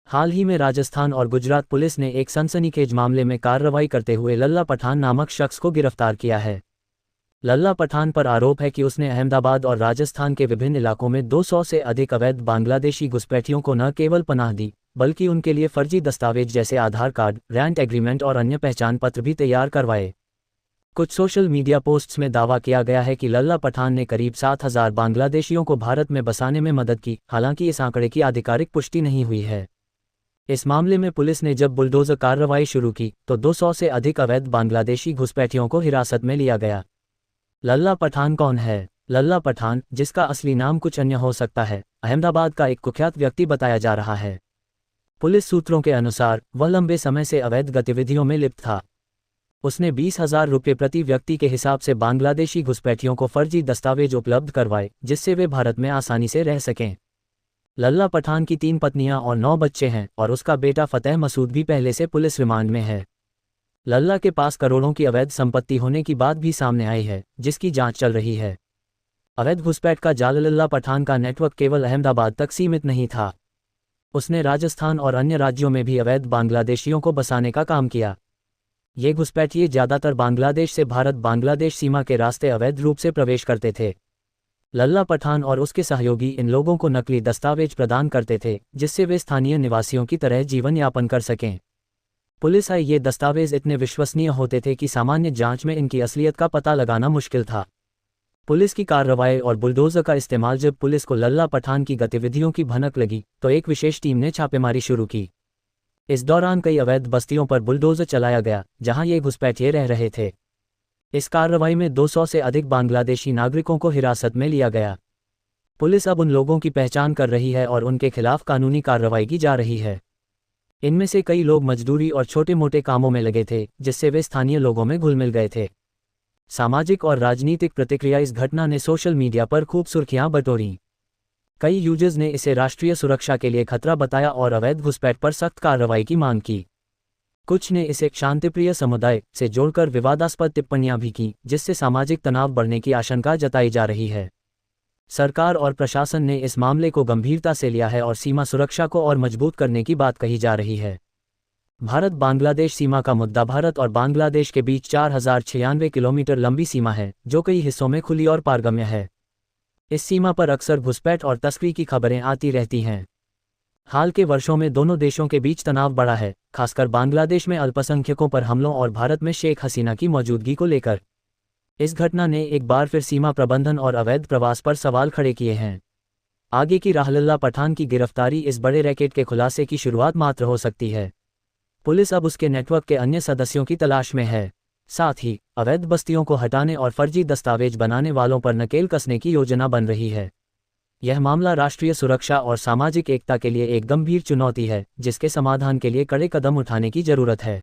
हाल ही में राजस्थान और गुजरात पुलिस ने एक सनसनीखेज मामले में कार्रवाई करते हुए लल्ला पठान नामक शख्स को गिरफ्तार किया है। लल्ला पठान पर आरोप है कि उसने अहमदाबाद और राजस्थान के विभिन्न इलाकों में 200 से अधिक अवैध बांग्लादेशी घुसपैठियों को न केवल पनाह दी, बल्कि उनके लिए फर्जी दस्तावेज जैसे आधार कार्ड, रेंट एग्रीमेंट और अन्य पहचान पत्र भी तैयार करवाए। कुछ सोशल मीडिया पोस्ट्स में दावा किया गया है कि लल्ला पठान ने करीब 7,000 बांग्लादेशियों को भारत में बसाने में मदद की, हालांकि इस आंकड़े की आधिकारिक पुष्टि नहीं हुई है। इस मामले में पुलिस ने जब बुलडोजर कार्रवाई शुरू की तो 200 से अधिक अवैध बांग्लादेशी घुसपैठियों को हिरासत में लिया गया। लल्ला पठान कौन है? लल्ला पठान, जिसका असली नाम कुछ अन्य हो सकता है, अहमदाबाद का एक कुख्यात व्यक्ति बताया जा रहा है। पुलिस सूत्रों के अनुसार वह लंबे समय से अवैध गतिविधियों में लिप्त था। उसने 20,000 रुपये प्रति व्यक्ति के हिसाब से बांग्लादेशी घुसपैठियों को फर्जी दस्तावेज उपलब्ध करवाए, जिससे वे भारत में आसानी से रह सकें। लल्ला पठान की 3 पत्नियां और 9 बच्चे हैं और उसका बेटा फतेह मसूद भी पहले से पुलिस रिमांड में है। लल्ला के पास करोड़ों की अवैध संपत्ति होने की बात भी सामने आई है, जिसकी जांच चल रही है। अवैध घुसपैठ का जाल लल्ला पठान का नेटवर्क केवल अहमदाबाद तक सीमित नहीं था। उसने राजस्थान और अन्य राज्यों में भी अवैध बांग्लादेशियों को बसाने का काम किया। ये घुसपैठिए ज़्यादातर बांग्लादेश से भारत बांग्लादेश सीमा के रास्ते अवैध रूप से प्रवेश करते थे। लल्ला पठान और उसके सहयोगी इन लोगों को नकली दस्तावेज प्रदान करते थे, जिससे वे स्थानीय निवासियों की तरह जीवन यापन कर सकें। पुलिस ये दस्तावेज इतने विश्वसनीय होते थे कि सामान्य जांच में इनकी असलियत का पता लगाना मुश्किल था। पुलिस की कार्रवाई और बुलडोजर का इस्तेमाल जब पुलिस को लल्ला पठान की गतिविधियों की भनक लगी तो एक विशेष टीम ने छापेमारी शुरू की। इस दौरान कई अवैध बस्तियों पर बुलडोजर चलाया गया, जहां ये घुसपैठिए रह रहे थे। इस कार्रवाई में 200 से अधिक बांग्लादेशी नागरिकों को हिरासत में लिया गया। पुलिस अब उन लोगों की पहचान कर रही है और उनके खिलाफ कानूनी कार्रवाई की जा रही है। इनमें से कई लोग मजदूरी और छोटे मोटे कामों में लगे थे, जिससे वे स्थानीय लोगों में घुल मिल गए थे। सामाजिक और राजनीतिक प्रतिक्रिया इस घटना ने सोशल मीडिया पर खूब सुर्खियां बटोरी। कई यूजर्स ने इसे राष्ट्रीय सुरक्षा के लिए खतरा बताया और अवैध घुसपैठ पर सख्त कार्रवाई की मांग की। कुछ ने इसे शांतिप्रिय समुदाय से जोड़कर विवादास्पद टिप्पणियां भी की, जिससे सामाजिक तनाव बढ़ने की आशंका जताई जा रही है। सरकार और प्रशासन ने इस मामले को गंभीरता से लिया है और सीमा सुरक्षा को और मजबूत करने की बात कही जा रही है। भारत बांग्लादेश सीमा का मुद्दा भारत और बांग्लादेश के बीच 4096 किलोमीटर लंबी सीमा है, जो कई हिस्सों में खुली और पारगम्य है। इस सीमा पर अक्सर घुसपैठ और तस्करी की खबरें आती रहती हैं। हाल के वर्षों में दोनों देशों के बीच तनाव बढ़ा है, खासकर बांग्लादेश में अल्पसंख्यकों पर हमलों और भारत में शेख हसीना की मौजूदगी को लेकर। इस घटना ने एक बार फिर सीमा प्रबंधन और अवैध प्रवास पर सवाल खड़े किए हैं। आगे की राह लल्ला पठान की गिरफ्तारी इस बड़े रैकेट के खुलासे की शुरुआत मात्र हो सकती है। पुलिस अब उसके नेटवर्क के अन्य सदस्यों की तलाश में है। साथ ही अवैध बस्तियों को हटाने और फर्जी दस्तावेज बनाने वालों पर नकेल कसने की योजना बन रही है। यह मामला राष्ट्रीय सुरक्षा और सामाजिक एकता के लिए एक गंभीर चुनौती है, जिसके समाधान के लिए कड़े कदम उठाने की जरूरत है।